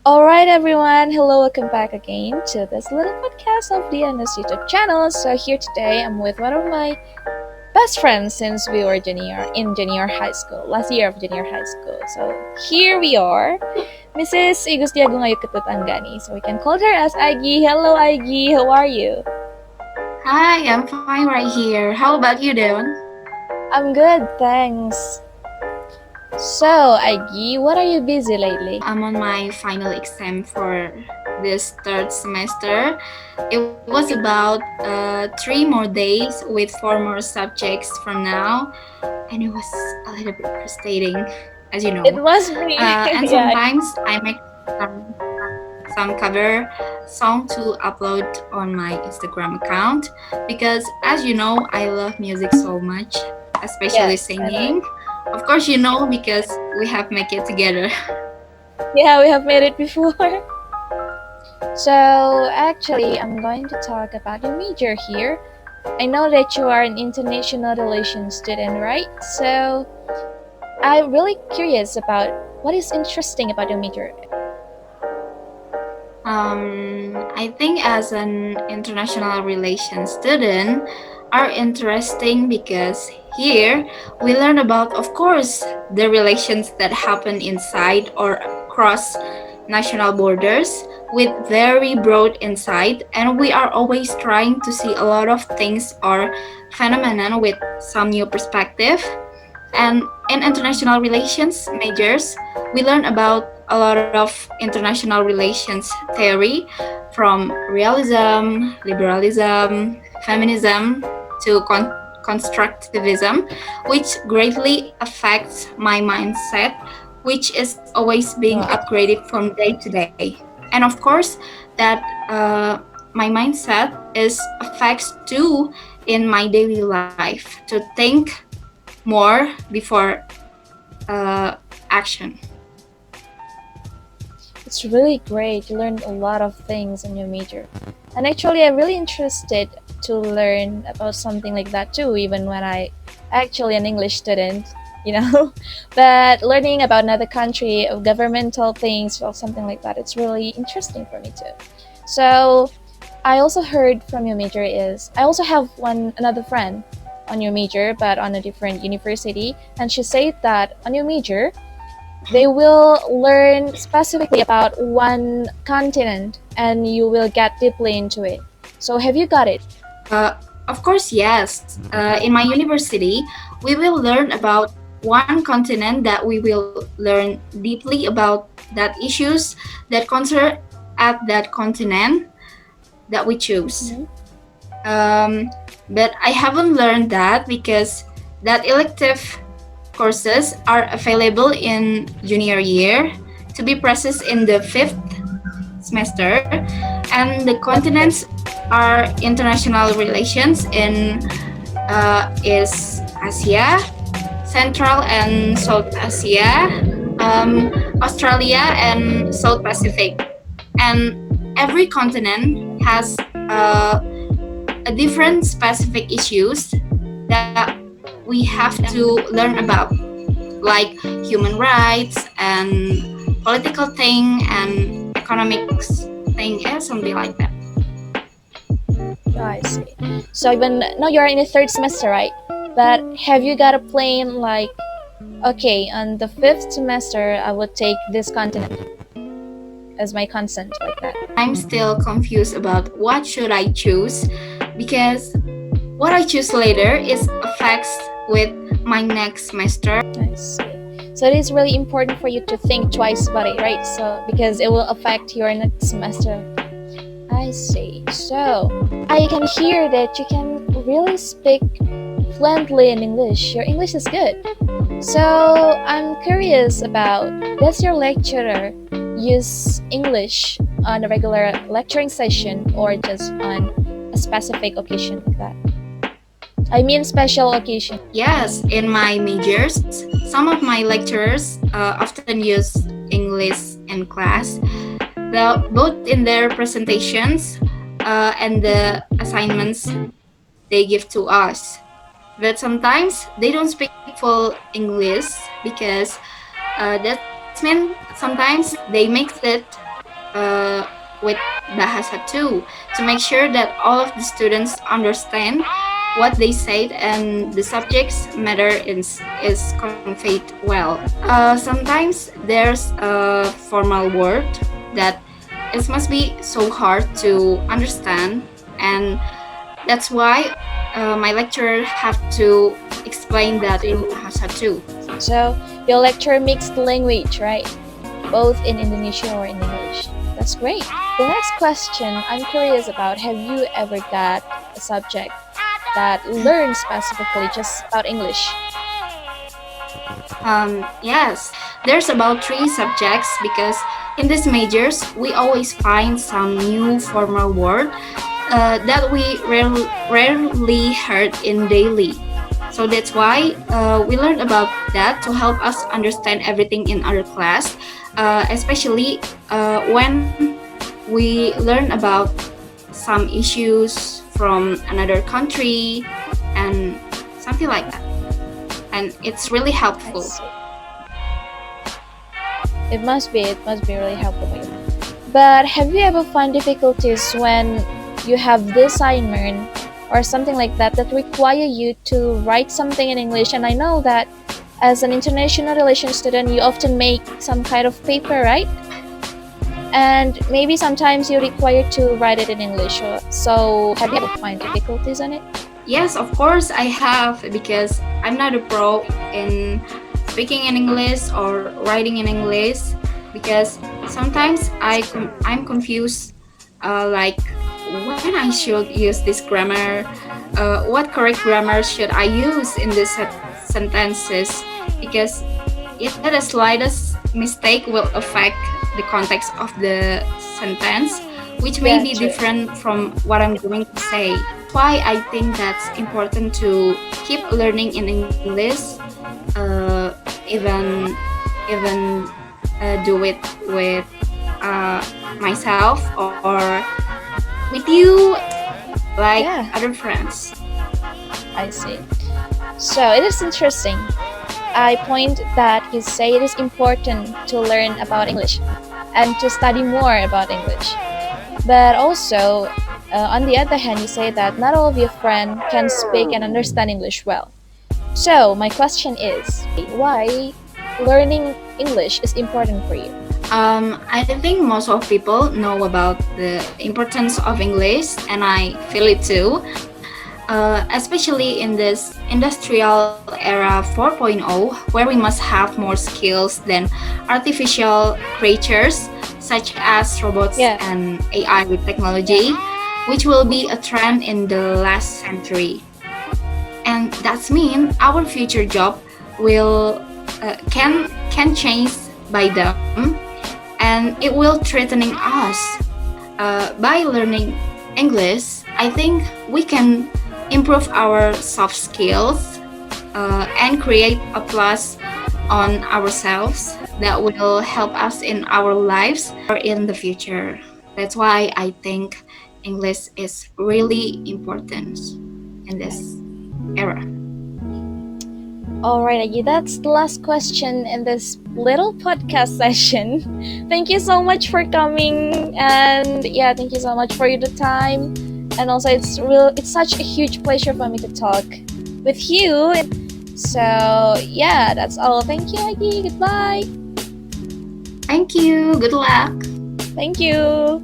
All right, everyone. Hello, welcome back again to this little podcast of Diana's YouTube channel. So here today, I'm with one of my best friends since we were junior high school, last year of junior high school. So here we are, Mrs. Igustiago ngayon Ketutanggani. So we can call her as Agi. Hello, Agi. How are you? Hi, I'm fine right here. How about you, Devon? I'm good, thanks. So, Agi, what are you busy lately? I'm on my final exam for this third semester. It was about 3 more days with 4 more subjects from now, and it was a little bit frustrating, as you It know. must be. And Yeah. sometimes I make some, some cover song to upload on my Instagram account because, as you know, I love music so much, especially Yes, I know. singing. Of course, you know because we have make it together. Yeah, we have made it before. So, actually, I'm going to talk about your major here. I know that you are an international relations student, right? So, I'm really curious about what is interesting about your major. I think as an international relations student are interesting because here we learn about, of course, the relations that happen inside or across national borders with very broad insight, and we are always trying to see a lot of things or phenomenon with some new perspective. And in international relations majors, we learn about a lot of international relations theory from realism, liberalism, feminism to constructivism, which greatly affects my mindset, which is always being Wow. upgraded from day to day. And of course, that my mindset is affects too in my daily life to think more before action. It's really great. You learned a lot of things in your major. And actually, I'm really interested to learn about something like that too, even when I actually an English student, you know. But learning about another country, of governmental things or something like that, it's really interesting for me too. So I also heard from your major is I also have another friend on your major, but on a different university, and she said that on your major they will learn specifically about one continent and you will get deeply into it. So, have you got it? Of course, yes. In my university, we will learn about one continent that we will learn deeply about that issues that concern at that continent that we choose. Mhm. But I haven't learned that because that elective courses are available in junior year to be processed in the fifth semester, and the Okay. continents are international relations in is Asia, Central and South Asia, Australia, and South Pacific. And every continent has a different specific issues that we have to learn about, like human rights and political thing and economics thing, something like that. Oh, I see. So, even now you're in the third semester, right? But have you got a plan like, okay, on the fifth semester, I would take this continent as my consent, like that? I'm still confused about what should I choose because what I choose later is affects with my next semester. I see. So it is really important for you to think twice about it, right? So because it will affect your next semester. I see. So I can hear that you can really speak fluently in English. Your English is good. So I'm curious about does your lecturer use English on a regular lecturing session or just on a specific occasion like that? I mean special occasion. Yes, in my majors, some of my lecturers often use English in class, both in their presentations and the assignments they give to us. But sometimes they don't speak full English because that means sometimes they mix it uh, with Bahasa too, to make sure that all of the students understand what they said and the subjects matter is conveyed well. Sometimes there's a formal word that it must be so hard to understand, and that's why my lecturer have to explain that in Bahasa too. So your lecture mixed language, right? Both in Indonesian or in English. That's great. The next question I'm curious about, have you ever got a subject that learns specifically just about English? Yes, there's about three subjects because in these majors we always find some new formal word that we rarely heard in daily. So that's why we learn about that to help us understand everything in our class, especially when we learn about some issues from another country and something like that. And it's really I helpful. see. It must be really helpful for you. But have you ever found difficulties when you have this assignment or something like that that require you to write something in English? And I know that as an international relations student, you often make some kind of paper, right? And maybe sometimes you're required to write it in English. So have you ever find difficulties on it? Yes, of course I have because I'm not a pro in speaking in English or writing in English because sometimes I'm confused like when I should use this grammar, what correct grammar should I use in these sentences because if the slightest mistake will affect the context of the sentence, which may Yeah, be true. different from what I'm going to say. Why I think that's important to keep learning in English, uh, even even do it with uh, myself or with you, like Yeah, other friends. I see. So it is interesting. I point that you say it is important to learn about English and to study more about English. But also, on the other hand, you say that not all of your friends can speak and understand English well. So my question is, why learning English is important for you? I think most of people know about the importance of English, and I feel it too. Especially in this industrial era 4.0, where we must have more skills than artificial creatures such as robots Yeah, and AI with yeah, technology, which will be a trend in the last century. And that's mean our future job will can change by them, and it will threatening us. By learning English, I think we can improve our soft skills and create a plus on ourselves that will help us in our lives or in the future. That's why I think English is really important in this era. all right, Agi, that's the last question in this little podcast session. Thank you so much for coming, and yeah, thank you so much for your time. And also, it's such a huge pleasure for me to talk with you. So yeah, that's all. Thank you, Agi. Goodbye. Thank you. Good luck. Thank you.